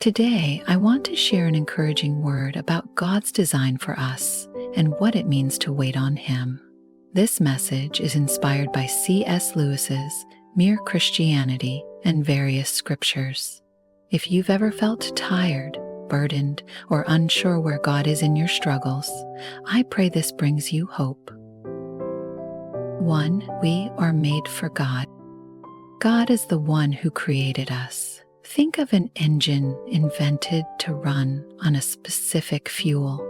Today, I want to share an encouraging word about God's design for us and what it means to wait on Him. This message is inspired by C.S. Lewis's Mere Christianity and various scriptures. If you've ever felt tired, burdened, or unsure where God is in your struggles, I pray this brings you hope. 1. We are made for God. God is the one who created us. Think of an engine invented to run on a specific fuel.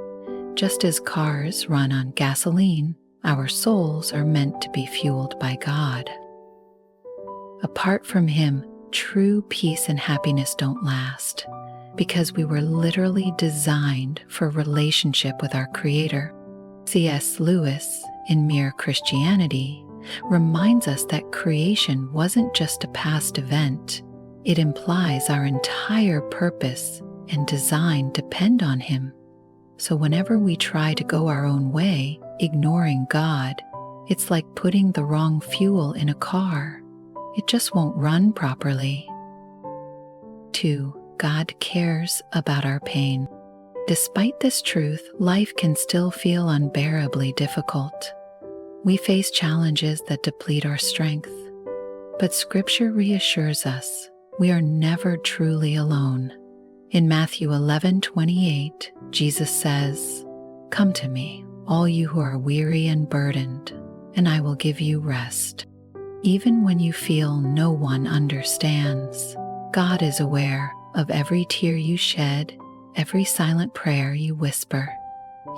Just as cars run on gasoline, our souls are meant to be fueled by God. Apart from Him, true peace and happiness don't last, because we were literally designed for relationship with our Creator. C.S. Lewis, in Mere Christianity, reminds us that creation wasn't just a past event. It implies our entire purpose and design depend on Him. So whenever we try to go our own way, ignoring God, it's like putting the wrong fuel in a car. It just won't run properly. 2. God cares about our pain. Despite this truth, life can still feel unbearably difficult. We face challenges that deplete our strength. But Scripture reassures us we are never truly alone. In Matthew 11:28, Jesus says, "Come to me, all you who are weary and burdened, and I will give you rest." Even when you feel no one understands, God is aware of every tear you shed, every silent prayer you whisper.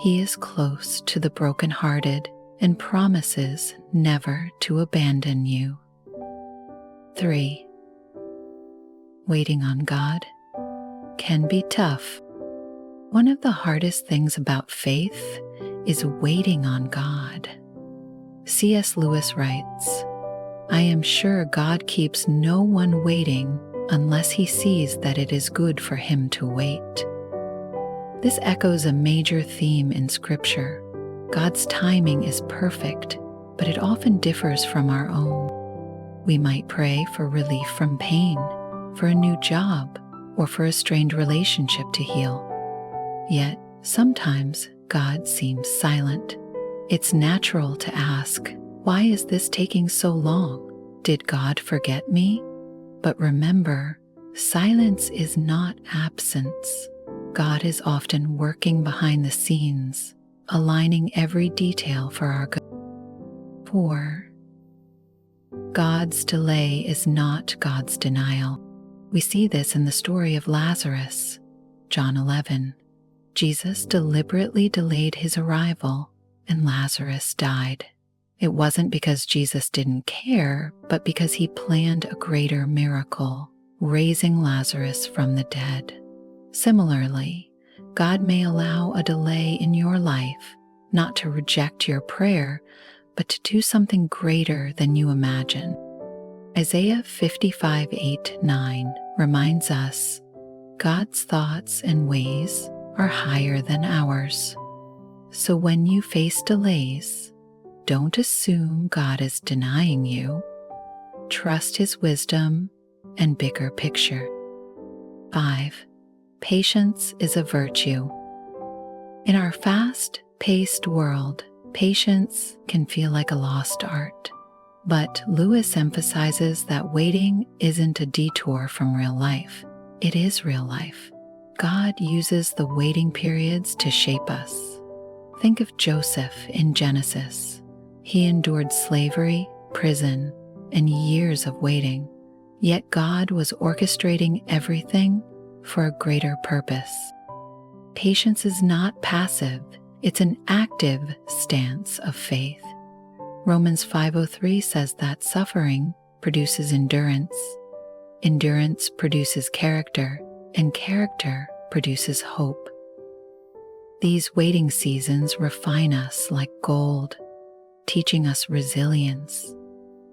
He is close to the brokenhearted and promises never to abandon you. 3. Waiting on God can be tough. One of the hardest things about faith is waiting on God. C.S. Lewis writes, "I am sure God keeps no one waiting unless He sees that it is good for him to wait." This echoes a major theme in Scripture. God's timing is perfect, but it often differs from our own. We might pray for relief from pain, for a new job, or for a strained relationship to heal. Yet, sometimes God seems silent. It's natural to ask, why is this taking so long? Did God forget me? But remember, silence is not absence. God is often working behind the scenes, aligning every detail for our good. 4. God's delay is not God's denial. We see this in the story of Lazarus, John 11. Jesus deliberately delayed his arrival, and Lazarus died. It wasn't because Jesus didn't care, but because He planned a greater miracle, raising Lazarus from the dead. Similarly, God may allow a delay in your life, not to reject your prayer, but to do something greater than you imagine. Isaiah 55:8-9 reminds us, God's thoughts and ways are higher than ours. So when you face delays, don't assume God is denying you. Trust His wisdom and bigger picture. 5. Patience is a virtue. In our fast-paced world, patience can feel like a lost art. But Lewis emphasizes that waiting isn't a detour from real life. It is real life. God uses the waiting periods to shape us. Think of Joseph in Genesis. He endured slavery, prison, and years of waiting. Yet God was orchestrating everything for a greater purpose. Patience is not passive. It's an active stance of faith. Romans 5:03 says that suffering produces endurance. Endurance produces character, and character produces hope. These waiting seasons refine us like gold, teaching us resilience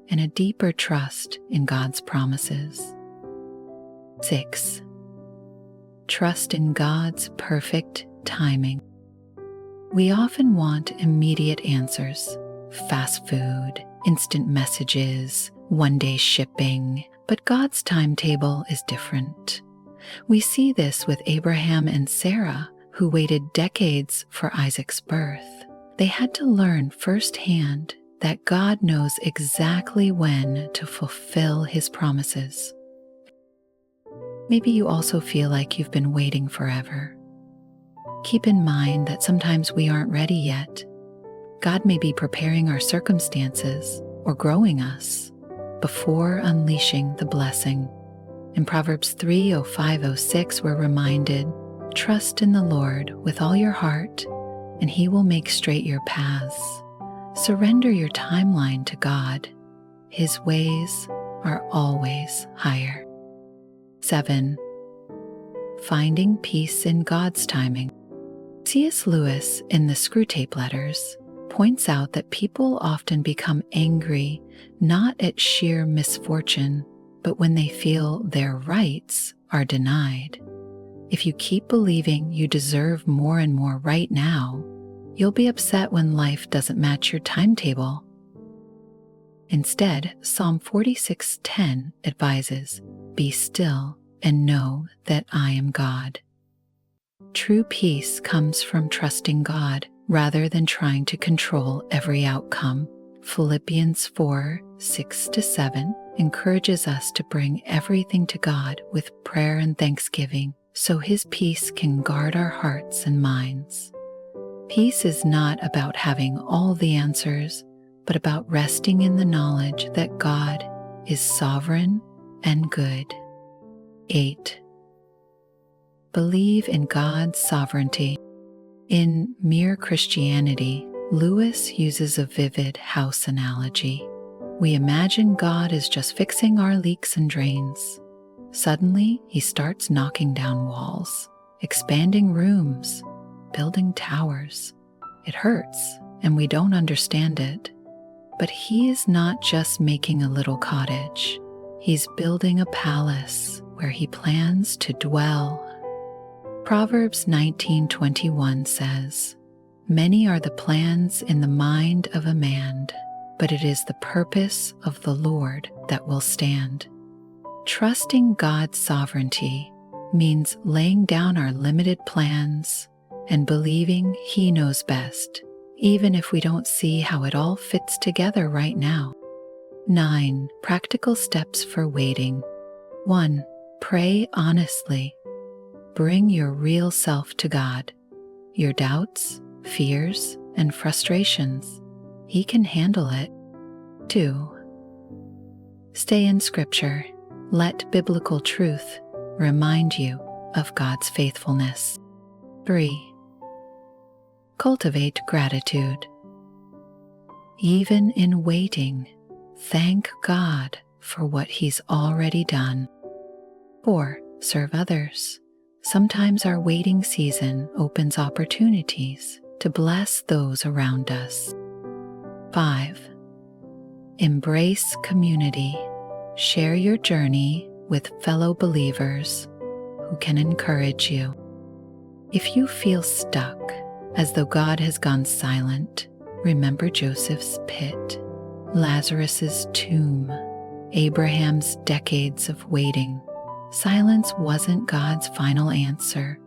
and a deeper trust in God's promises. 6. Trust in God's perfect timing. We often want immediate answers, fast food, instant messages, one-day shipping, but God's timetable is different. We see this with Abraham and Sarah, who waited decades for Isaac's birth. They had to learn firsthand that God knows exactly when to fulfill his promises. Maybe you also feel like you've been waiting forever. Keep in mind that sometimes we aren't ready yet. God may be preparing our circumstances or growing us before unleashing the blessing. In Proverbs 3:05-06, we're reminded, "Trust in the Lord with all your heart, and he will make straight your paths." Surrender your timeline to God. His ways are always higher. 7. Finding peace in God's timing. C.S.Lewis in the Screwtape letters points out that people often become angry not at sheer misfortune, but when they feel their rights are denied. If you keep believing you deserve more and more right now, you'll be upset when life doesn't match your timetable. Instead, Psalm 46:10 advises, "Be still and know that I am God." True peace comes from trusting God rather than trying to control every outcome. Philippians 4:6-7 encourages us to bring everything to God with prayer and thanksgiving, so his peace can guard our hearts and minds. Peace is not about having all the answers, but about resting in the knowledge that God is sovereign and good. 8. Believe in God's sovereignty. In Mere Christianity, Lewis uses a vivid house analogy. We imagine God is just fixing our leaks and drains. Suddenly, he starts knocking down walls, expanding rooms, building towers. It hurts, and we don't understand it. But he is not just making a little cottage. He's building a palace where he plans to dwell. Proverbs 19:21 says, "Many are the plans in the mind of a man, but it is the purpose of the Lord that will stand." Trusting God's sovereignty means laying down our limited plans and believing he knows best, even if we don't see how it all fits together right now. 9. Practical steps for waiting. 1. Pray honestly. Bring your real self to God, your doubts, fears, and frustrations. He can handle it. 2. Stay in Scripture. Let biblical truth remind you of God's faithfulness. 3. Cultivate gratitude. Even in waiting, thank God for what he's already done. 4. Serve others. Sometimes our waiting season opens opportunities to bless those around us. 5. Embrace community. Share your journey with fellow believers who can encourage you. If you feel stuck, as though God has gone silent, remember Joseph's pit, Lazarus's tomb, Abraham's decades of waiting. Silence wasn't God's final answer.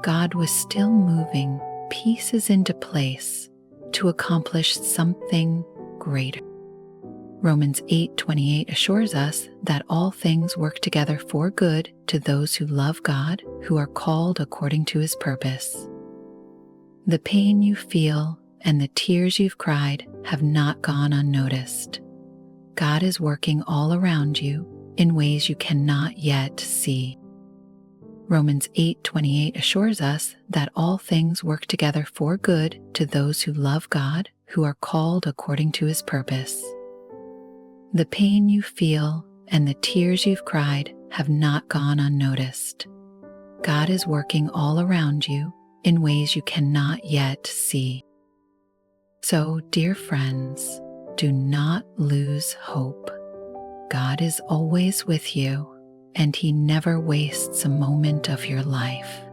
God was still moving pieces into place to accomplish something greater. Romans 8:28 assures us that all things work together for good to those who love God, who are called according to his purpose. The pain you feel and the tears you've cried have not gone unnoticed. God is working all around you in ways you cannot yet see. Romans 8:28 assures us that all things work together for good to those who love God, who are called according to his purpose. The pain you feel and the tears you've cried have not gone unnoticed. God is working all around you in ways you cannot yet see. So, dear friends, do not lose hope. God is always with you, and he never wastes a moment of your life.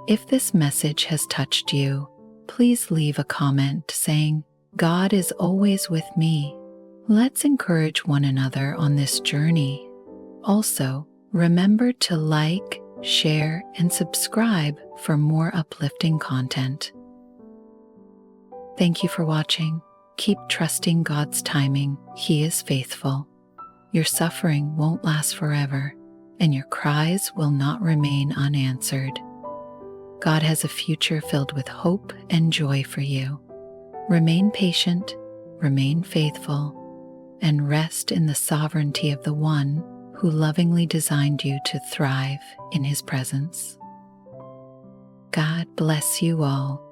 If this message has touched you, please leave a comment saying, "God is always with me." Let's encourage one another on this journey. Also, remember to like share, and subscribe for more uplifting content. Thank you for watching. Keep trusting God's timing. He is faithful. Your suffering won't last forever, and your cries will not remain unanswered. God has a future filled with hope and joy for you. Remain patient, remain faithful, and rest in the sovereignty of the One who lovingly designed you to thrive in His presence. God bless you all.